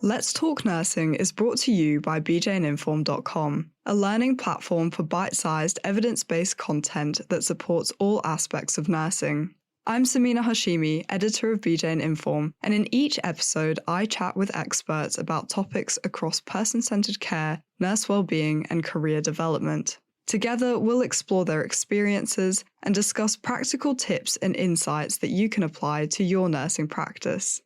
Let's Talk Nursing is brought to you by BJNinform.com, a learning platform for bite-sized, evidence-based content that supports all aspects of nursing. I'm Samina Hashimi, editor of BJN Inform, and in each episode I chat with experts about topics across person-centered care, nurse well-being, and career development. Together, we'll explore their experiences and discuss practical tips and insights that you can apply to your nursing practice.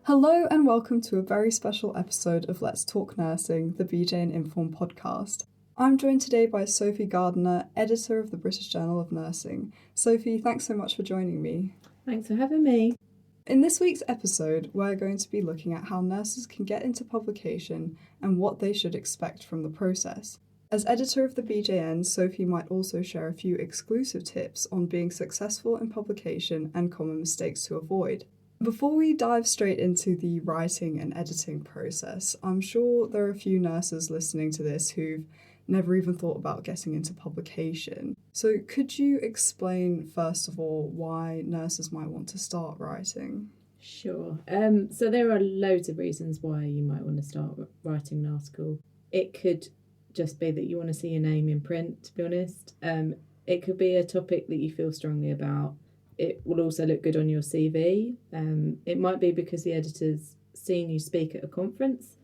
Hello and welcome to a very special episode of Let's Talk Nursing, the BJN Inform podcast. I'm joined today by Sophie Gardner, editor of the British Journal of Nursing. Sophie, thanks so much for joining me. Thanks for having me. In this week's episode, we're going to be looking at how nurses can get into publication and what they should expect from the process. As editor of the BJN, Sophie might also share a few exclusive tips on being successful in publication and common mistakes to avoid. Before we dive straight into the writing and editing process, I'm sure there are a few nurses listening to this who've never even thought about getting into publication. So could you explain, first of all, why nurses might want to start writing? Sure. So there are loads of reasons why you might want to start writing an article. It could just be that you want to see your name in print, to be honest. It could be a topic that you feel strongly about. It will also look good on your CV. It might be because the editor's seen you speak at a conference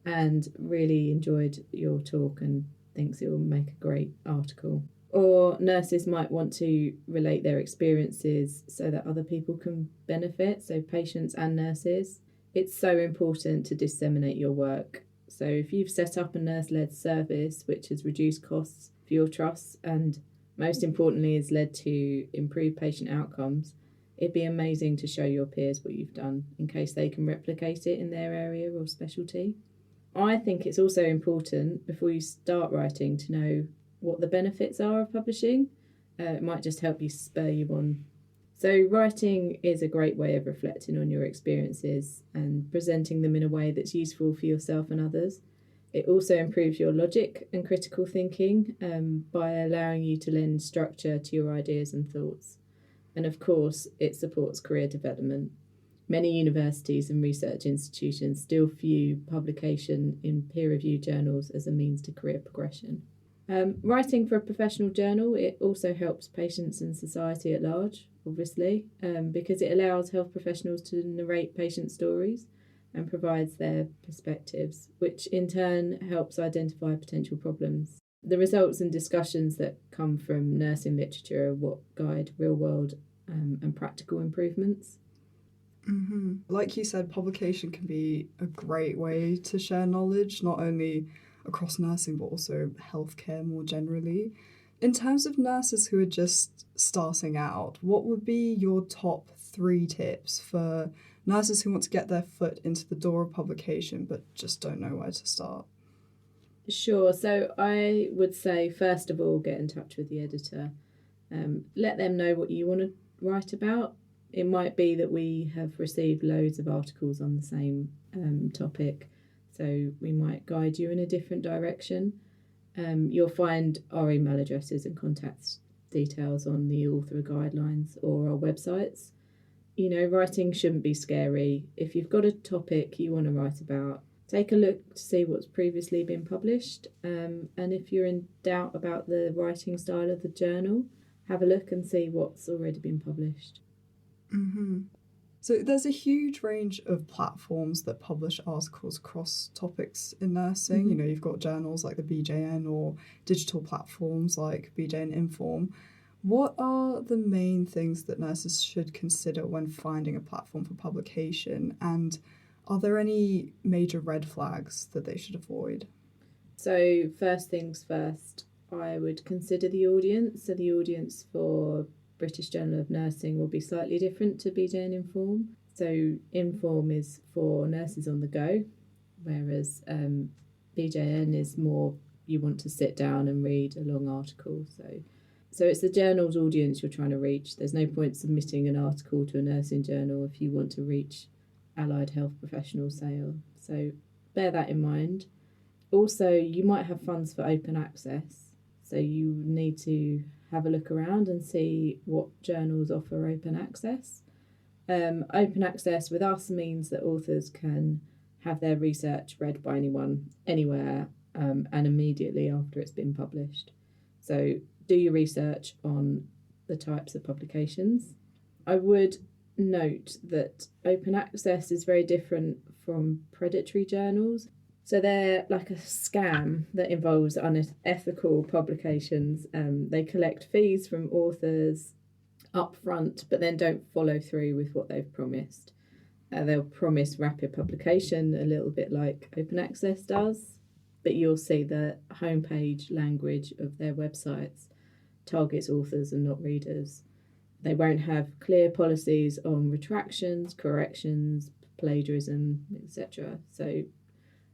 and really enjoyed your talk and thinks it will make a great article. Or nurses might want to relate their experiences so that other people can benefit, so patients and nurses. It's so important to disseminate your work. So if you've set up a nurse-led service which has reduced costs for your trusts and most importantly has led to improved patient outcomes, it'd be amazing to show your peers what you've done in case they can replicate it in their area or specialty. I think it's also important before you start writing to know what the benefits are of publishing. It might just help you spur you on. So writing is a great way of reflecting on your experiences and presenting them in a way that's useful for yourself and others. It also improves your logic and critical thinking by allowing you to lend structure to your ideas and thoughts. And of course, it supports career development. Many universities and research institutions still view publication in peer-reviewed journals as a means to career progression. Writing for a professional journal, it also helps patients and society at large, obviously, because it allows health professionals to narrate patient stories and provides their perspectives, which in turn helps identify potential problems. The results and discussions that come from nursing literature are what guide real-world and practical improvements. Mm-hmm. Like you said, publication can be a great way to share knowledge, not only across nursing but also healthcare more generally. In terms of nurses who are just starting out, what would be your top 3 tips for nurses who want to get their foot into the door of publication but just don't know where to start? Sure. So I would say, first of all, get in touch with the editor. Let them know what you want to write about. It might be that we have received loads of articles on the same topic, so we might guide you in a different direction. You'll find our email addresses and contact details on the author guidelines or our websites. You know, writing shouldn't be scary. If you've got a topic you want to write about, take a look to see what's previously been published. And if you're in doubt about the writing style of the journal, have a look and see what's already been published. Mm-hmm. So there's a huge range of platforms that publish articles across topics in nursing. Mm-hmm. You know, you've got journals like the BJN or digital platforms like BJN Inform. What are the main things that nurses should consider when finding a platform for publication? And are there any major red flags that they should avoid? So first things first, I would consider the audience. So the audience for British Journal of Nursing will be slightly different to BJN Inform. So Inform is for nurses on the go, whereas BJN is more you want to sit down and read a long article. So it's the journal's audience you're trying to reach. There's no point submitting an article to a nursing journal if you want to reach allied health professionals, say. So bear that in mind. Also, you might have funds for open access, so you need to have a look around and see what journals offer open access. Open access with us means that authors can have their research read by anyone, anywhere, and immediately after it's been published. So do your research on the types of publications. I would note that open access is very different from predatory journals. So they're like a scam that involves unethical publications. They collect fees from authors up front, but then don't follow through with what they've promised. They'll promise rapid publication, a little bit like open access does, but you'll see the homepage language of their websites targets authors and not readers. They won't have clear policies on retractions, corrections, plagiarism, etc. So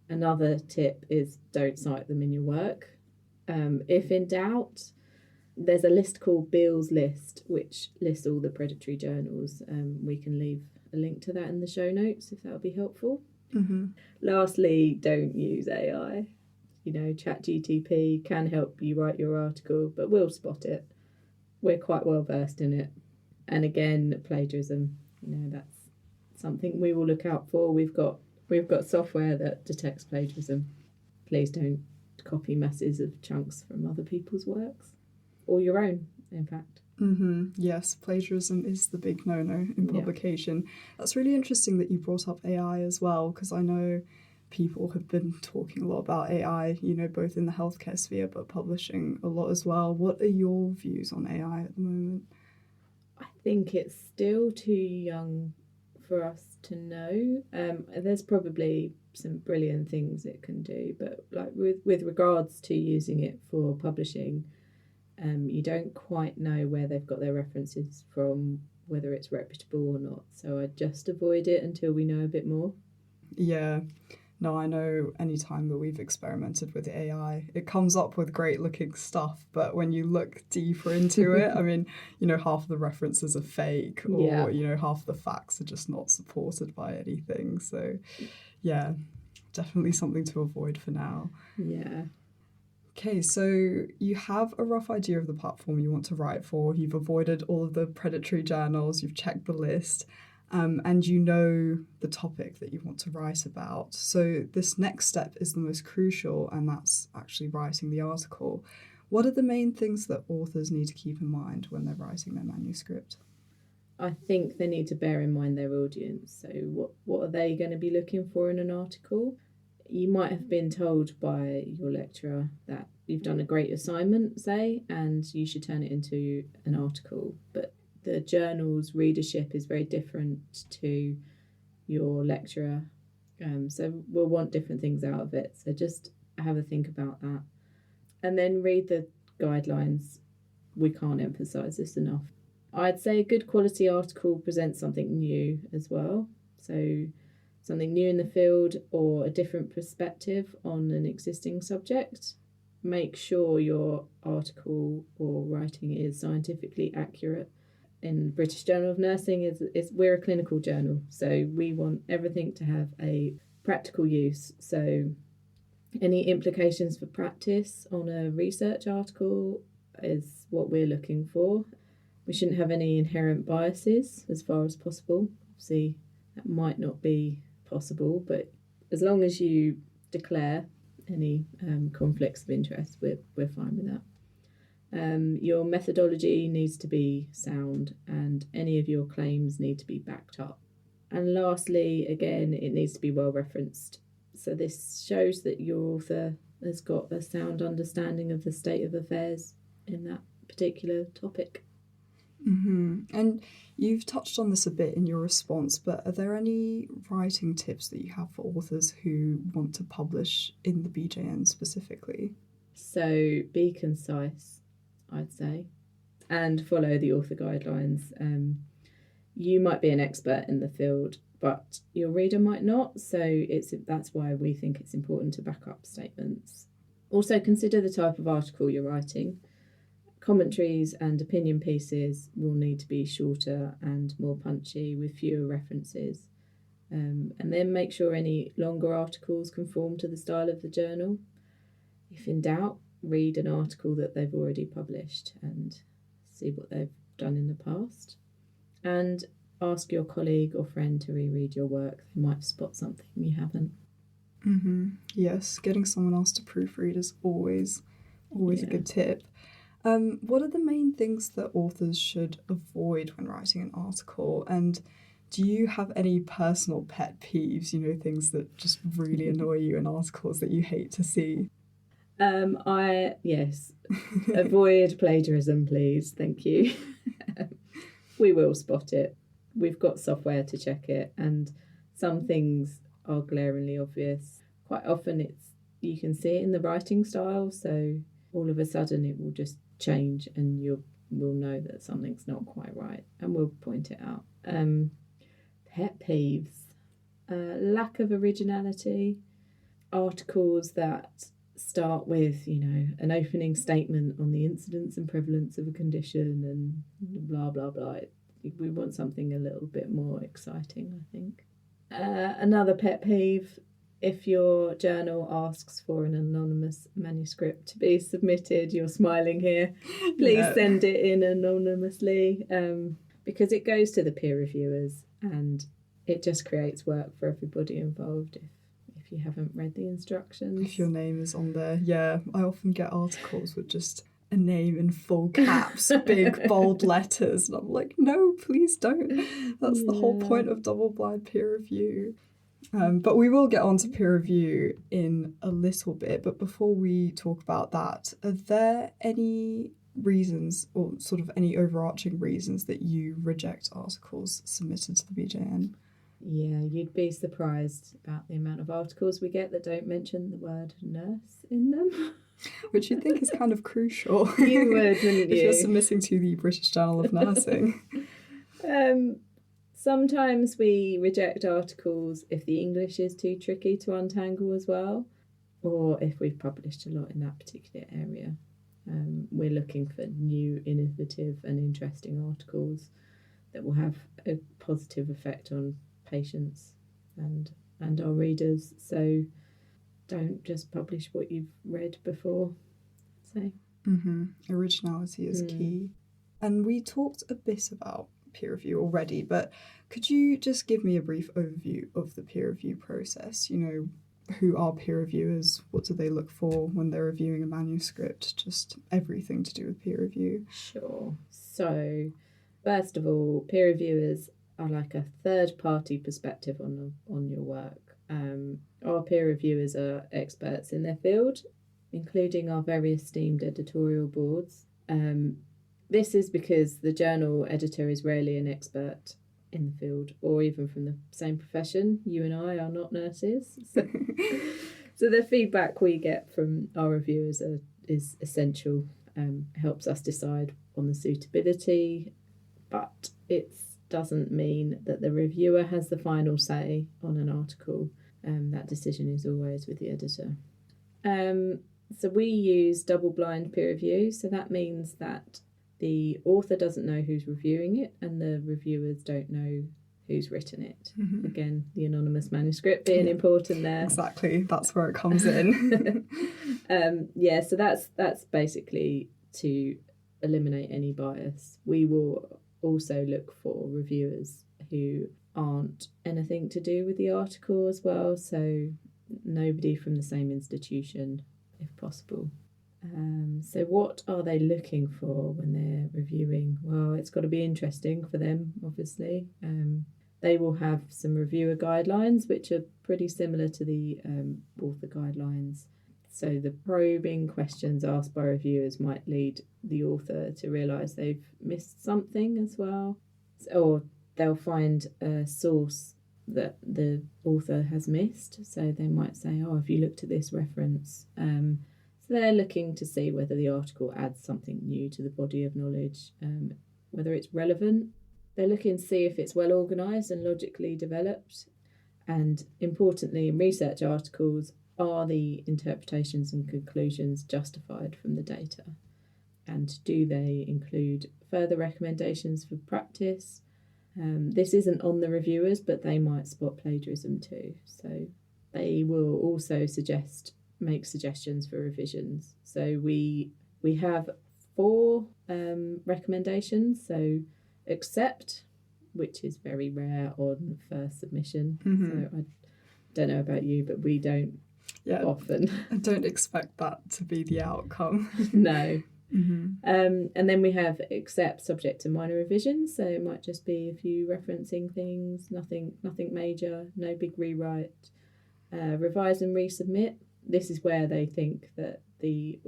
another tip is don't cite them in your work. If in doubt, there's a list called Beall's List, which lists all the predatory journals. We can leave a link to that in the show notes if that would be helpful. Mm-hmm. Lastly, don't use AI. ChatGPT can help you write your article, but we'll spot it. We're quite well versed in it. And again, plagiarism, that's something we will look out for. We've got software that detects plagiarism. Please don't copy masses of chunks from other people's works, or your own, in fact. Mm-hmm. Yes, plagiarism is the big no-no in publication. Yeah. That's really interesting that you brought up AI as well, because I know people have been talking a lot about AI, both in the healthcare sphere, but publishing a lot as well. What are your views on AI at the moment? I think it's still too young for us to know. There's probably some brilliant things it can do, but like with regards to using it for publishing, you don't quite know where they've got their references from, whether it's reputable or not. So I'd just avoid it until we know a bit more. Yeah. No, I know any time that we've experimented with AI, it comes up with great looking stuff, but when you look deeper into it, I mean, half of the references are fake, or, half the facts are just not supported by anything. So, yeah, definitely something to avoid for now. Yeah. Okay, so you have a rough idea of the platform you want to write for. You've avoided all of the predatory journals, you've checked the list. And you know the topic that you want to write about. So this next step is the most crucial, and that's actually writing the article. What are the main things that authors need to keep in mind when they're writing their manuscript? I think they need to bear in mind their audience. So what are they going to be looking for in an article? You might have been told by your lecturer that you've done a great assignment, say, and you should turn it into an article, but the journal's readership is very different to your lecturer. So we'll want different things out of it. So just have a think about that. And then read the guidelines. We can't emphasise this enough. I'd say a good quality article presents something new as well. So something new in the field or a different perspective on an existing subject. Make sure your article or writing is scientifically accurate. In British Journal of Nursing, is we're a clinical journal, so we want everything to have a practical use. So any implications for practice on a research article is what we're looking for. We shouldn't have any inherent biases as far as possible. Obviously, that might not be possible, but as long as you declare any conflicts of interest, we're fine with that. Your methodology needs to be sound, and any of your claims need to be backed up. And lastly, again, it needs to be well referenced. So this shows that your author has got a sound understanding of the state of affairs in that particular topic. Mm-hmm. And you've touched on this a bit in your response, but are there any writing tips that you have for authors who want to publish in the BJN specifically? So be concise, I'd say, and follow the author guidelines. You might be an expert in the field, but your reader might not, so that's why we think it's important to back up statements. Also, consider the type of article you're writing. Commentaries and opinion pieces will need to be shorter and more punchy with fewer references. And then make sure any longer articles conform to the style of the journal. If in doubt, read an article that they've already published and see what they've done in the past. And ask your colleague or friend to reread your work. They might spot something you haven't. Yes, getting someone else to proofread is always a good tip. What are the main things that authors should avoid when writing an article? And do you have any personal pet peeves, things that just really annoy you in articles that you hate to see? Yes. Avoid plagiarism, please. Thank you. We will spot it. We've got software to check it, and some things are glaringly obvious. Quite often you can see it in the writing style, so all of a sudden it will just change and we'll know that something's not quite right, and we'll point it out. Pet peeves. Lack of originality. Articles that start with, an opening statement on the incidence and prevalence of a condition and blah, blah, blah. We want something a little bit more exciting, I think. Another pet peeve, if your journal asks for an anonymous manuscript to be submitted, you're smiling here, please send it in anonymously, because it goes to the peer reviewers and it just creates work for everybody involved if you haven't read the instructions. If your name is on there, I often get articles with just a name in full caps, big bold letters, and I'm like, no, please don't. That's the whole point of double-blind peer review. But we will get on to peer review in a little bit. But before we talk about that, are there any reasons or sort of any overarching reasons that you reject articles submitted to the BJN? Yeah, you'd be surprised about the amount of articles we get that don't mention the word nurse in them. Which you'd think is kind of crucial. You would, wouldn't you? If you're submitting to the British Journal of Nursing. Sometimes we reject articles if the English is too tricky to untangle as well, or if we've published a lot in that particular area. We're looking for new, innovative and interesting articles that will have a positive effect on patients and our readers. So don't just publish what you've read before. So originality is key. And we talked a bit about peer review already, but could you just give me a brief overview of the peer review process? Who are peer reviewers? What do they look for when they're reviewing a manuscript? Just everything to do with peer review. Sure. So first of all, peer reviewers are like a third-party perspective on your work. Our peer reviewers are experts in their field, including our very esteemed editorial boards. This is because the journal editor is rarely an expert in the field or even from the same profession. You and I are not nurses. So the feedback we get from our reviewers is essential, helps us decide on the suitability, but it doesn't mean that the reviewer has the final say on an article. That decision is always with the editor. So we use double-blind peer review, so that means that the author doesn't know who's reviewing it and the reviewers don't know who's written it. Again, the anonymous manuscript being important there. Exactly, that's where it comes in. So that's basically to eliminate any bias. We will also look for reviewers who aren't anything to do with the article as well, so nobody from the same institution if possible. So what are they looking for when they're reviewing? Well, it's got to be interesting for them, obviously. They will have some reviewer guidelines, which are pretty similar to the author guidelines. So the probing questions asked by reviewers might lead the author to realise they've missed something as well. Or they'll find a source that the author has missed. So they might say, oh, have you looked at this reference? So they're looking to see whether the article adds something new to the body of knowledge, whether it's relevant. They're looking to see if it's well organised and logically developed. And importantly, in research articles, are the interpretations and conclusions justified from the data? And do they include further recommendations for practice? This isn't on the reviewers, but they might spot plagiarism too. So they will also make suggestions for revisions. So we have 4 recommendations. So accept, which is very rare on first submission. So I don't know about you, but we don't often. I don't expect that to be the outcome. No. And then we have accept subject to minor revisions. So it might just be a few referencing things, nothing major, no big rewrite. Revise and resubmit. This is where they think that the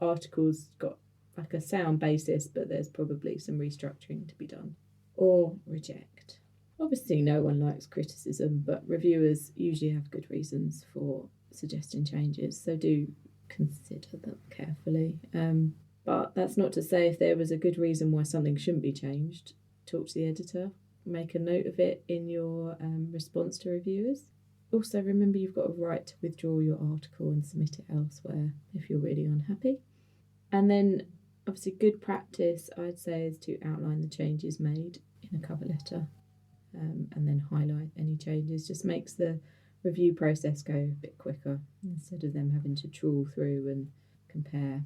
article's got like a sound basis, but there's probably some restructuring to be done. Or reject. Obviously no one likes criticism, but reviewers usually have good reasons for suggesting changes, so do consider them carefully. But that's not to say if there was a good reason why something shouldn't be changed, talk to the editor, make a note of it in your response to reviewers. Also remember you've got a right to withdraw your article and submit it elsewhere if you're really unhappy. And then obviously good practice I'd say is to outline the changes made in a cover letter, and then highlight any changes. Just makes the review process go a bit quicker instead of them having to trawl through and compare.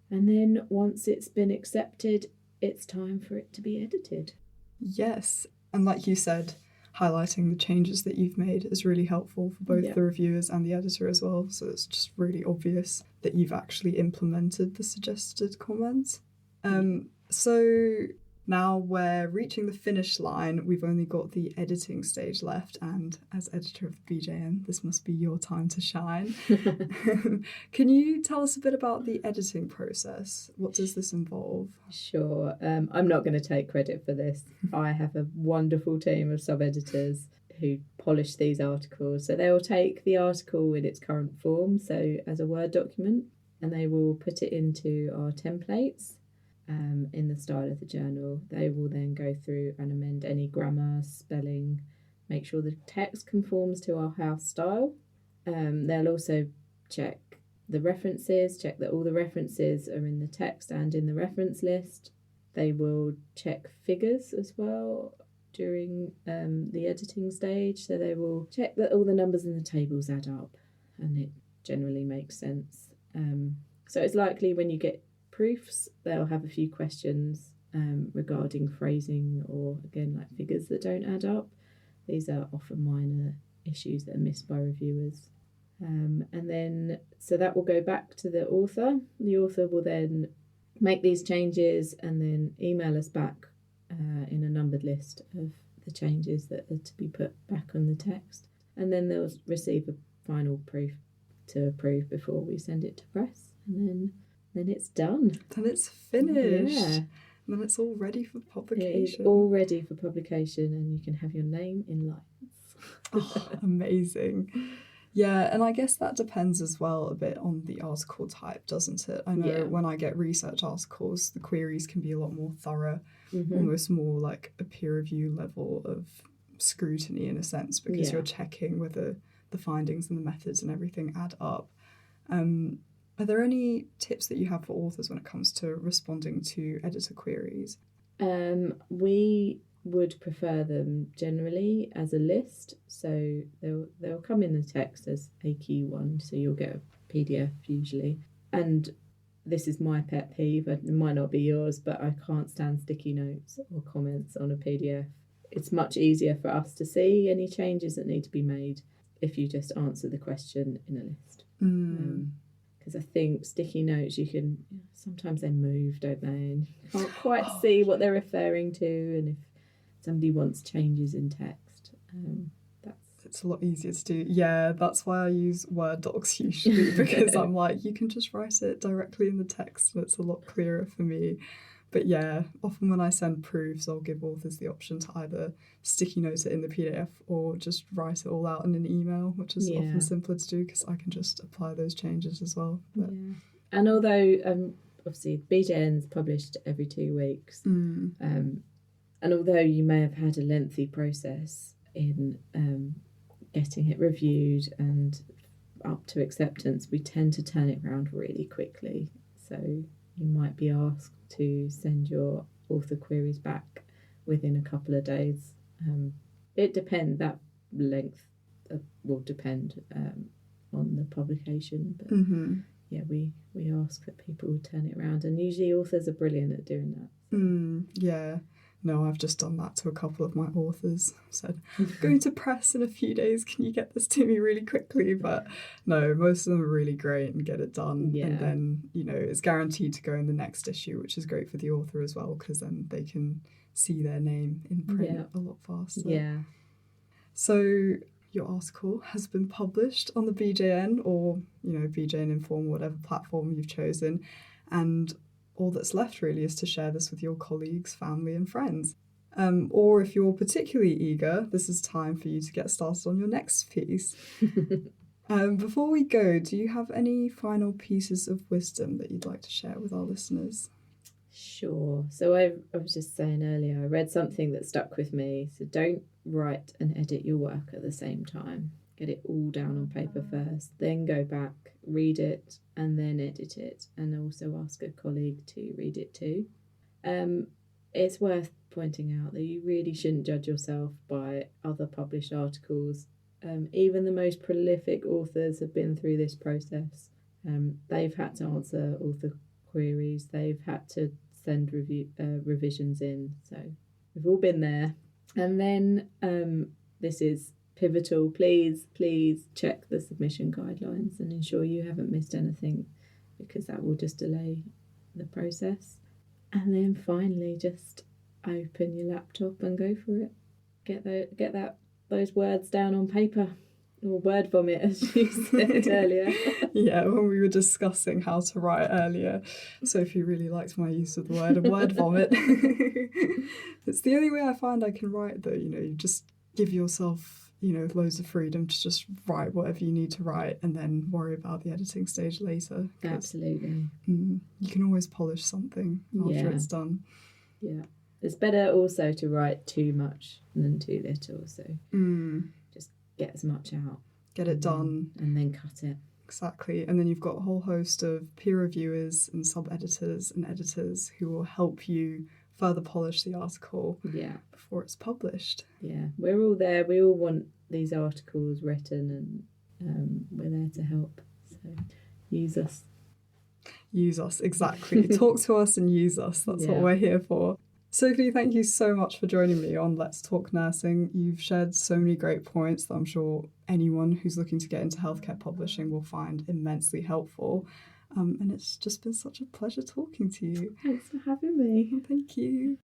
And then once it's been accepted, it's time for it to be edited. Yes, and like you said, highlighting the changes that you've made is really helpful for both the reviewers and the editor as well, so it's just really obvious that you've actually implemented the suggested comments. So now we're reaching the finish line. We've only got the editing stage left, and as editor of the BJN, this must be your time to shine. Can you tell us a bit about the editing process? What does this involve? Sure. I'm not going to take credit for this. I have a wonderful team of sub-editors who polish these articles. So they will take the article in its current form, so as a Word document, and they will put it into our templates. In the style of the journal. They will then go through and amend any grammar, spelling, make sure the text conforms to our house style. They'll also check the references, check that all the references are in the text and in the reference list. They will check figures as well during the editing stage. So they will check that all the numbers in the tables add up and it generally makes sense. So it's likely when you get proofs, they'll have a few questions regarding phrasing or, again, like figures that don't add up. These are often minor issues that are missed by reviewers. And then, so that will go back to the author. The author will then make these changes and then email us back in a numbered list of the changes that are to be put back on the text. And then they'll receive a final proof to approve before we send it to press. And then it's done. Then it's finished. Yeah. And then it's all ready for publication. It is all ready for publication and you can have your name in lights. Oh, amazing. Yeah, and I guess that depends as well a bit on the article type, doesn't it? I know when I get research articles, the queries can be a lot more thorough, almost more like a peer review level of scrutiny in a sense, because you're checking whether the findings and the methods and everything add up. Are there any tips that you have for authors when it comes to responding to editor queries? We would prefer them generally as a list. So they'll come in the text as AQ1, so you'll get a PDF usually. And this is my pet peeve, it might not be yours, but I can't stand sticky notes or comments on a PDF. It's much easier for us to see any changes that need to be made if you just answer the question in a list. Because I think sticky notes, you can, sometimes they move, don't they? And you can't quite see what they're referring to. And if somebody wants changes in text, it's a lot easier to do. Yeah, that's why I use Word docs usually, because I'm like, you can just write it directly in the text and it's a lot clearer for me. But yeah, often when I send proofs, I'll give authors the option to either sticky note it in the PDF or just write it all out in an email, which is often simpler to do because I can just apply those changes as well. But... Yeah. And although obviously BJN's published every 2 weeks, and although you may have had a lengthy process in getting it reviewed and up to acceptance, we tend to turn it around really quickly. So you might be asked to send your author queries back within a couple of days. It depends, that length will depend on the publication, but yeah, we ask that people turn it around, and usually authors are brilliant at doing that. Yeah. No, I've just done that to a couple of my authors. Said, going to press in a few days, can you get this to me really quickly? But no, most of them are really great and get it done. Yeah. And then, it's guaranteed to go in the next issue, which is great for the author as well, because then they can see their name in print a lot faster. Yeah. So your article has been published on the BJN or, BJN Inform, whatever platform you've chosen. And all that's left really is to share this with your colleagues, family and friends. Or if you're particularly eager, this is time for you to get started on your next piece. Before we go, do you have any final pieces of wisdom that you'd like to share with our listeners? Sure. So I was just saying earlier, I read something that stuck with me. So don't write and edit your work at the same time. Get it all down on paper first, then go back, read it, and then edit it, and also ask a colleague to read it too. It's worth pointing out that you really shouldn't judge yourself by other published articles. Even the most prolific authors have been through this process. They've had to answer author queries, they've had to send revisions in, so we've all been there. And then this is pivotal, please check the submission guidelines and ensure you haven't missed anything, because that will just delay the process. And then finally, just open your laptop and go for it. Get those words down on paper, or word vomit, as you said earlier. Yeah, when we were discussing how to write earlier, Sophie really liked my use of the word vomit. It's the only way I find I can write, though. You just give yourself loads of freedom to just write whatever you need to write, and then worry about the editing stage later. Absolutely. You can always polish something after it's done. Yeah. It's better also to write too much than too little, so just get as much out. Get it done. And then cut it. Exactly. And then you've got a whole host of peer reviewers and sub-editors and editors who will help you further polish the article before it's published. Yeah, we're all there. We all want these articles written, and we're there to help. So use us. Use us, exactly. Talk to us and use us. That's what we're here for. Sophie, thank you so much for joining me on Let's Talk Nursing. You've shared so many great points that I'm sure anyone who's looking to get into healthcare publishing will find immensely helpful. And it's just been such a pleasure talking to you. Thanks for having me. Thank you.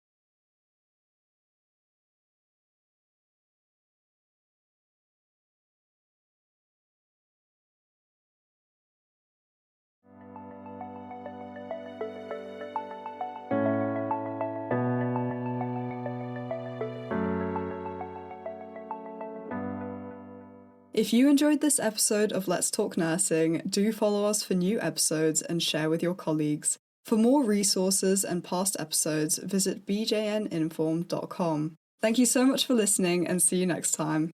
If you enjoyed this episode of Let's Talk Nursing, do follow us for new episodes and share with your colleagues. For more resources and past episodes, visit bjninform.com. Thank you so much for listening, and see you next time.